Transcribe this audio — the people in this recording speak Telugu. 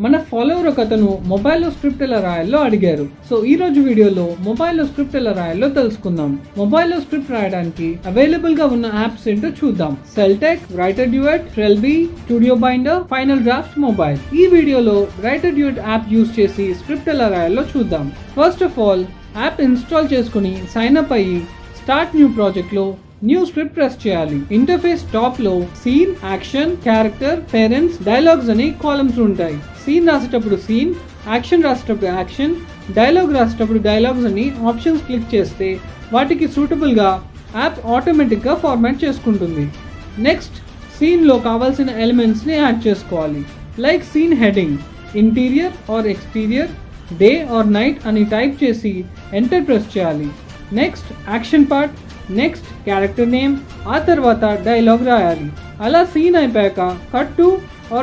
మన ఫాలోవర్ ఒక అతను మొబైల్లో స్క్రిప్ట్ ఎలా రాయాలో అడిగారు. సో ఈ రోజు వీడియోలో మొబైల్లో స్క్రిప్ట్ ఎలా రాయాలో తెలుసుకుందాం. మొబైల్లో స్క్రిప్ట్ రాయడానికి అవైలబుల్ గా ఉన్న యాప్స్ ఏంటో చూద్దాం. Celtx, Writer Duet, Trelby, Studio Binder, Final Draft mobile. ఈ వీడియోలో రైటర్ డ్యూయట్ యాప్ యూజ్ చేసి స్క్రిప్ట్ ఎలా రాయాలో చూద్దాం. First of all app install చేసుకుని సైన్ అప్ అయ్యి స్టార్ట్ న్యూ ప్రాజెక్ట్ లో న్యూ స్క్రిప్ట్ ప్రెస్ చేయాలి. ఇంటర్ఫేస్ టాప్ లో scene, action, character, parents, dialogues అని కాలమ్స్ ఉంటాయి. సీన్ రాసేటప్పుడు సీన్, యాక్షన్ రాసేటప్పుడు యాక్షన్, డైలాగ్ రాసేటప్పుడు డైలాగ్స్ అని ఆప్షన్స్ క్లిక్ చేస్తే వాటికి సూటబుల్గా యాప్ ఆటోమేటిక్గా ఫార్మాట్ చేసుకుంటుంది. నెక్స్ట్ సీన్లో కావాల్సిన ఎలిమెంట్స్ని యాడ్ చేసుకోవాలి. Like scene heading, interior or exterior, day or night అని టైప్ చేసి ఎంటర్ ప్రెస్ చేయాలి. Next action part, next character name, ఆ తర్వాత డైలాగ్ రాయాలి. అలా సీన్ అయిపోయాక కట్ టు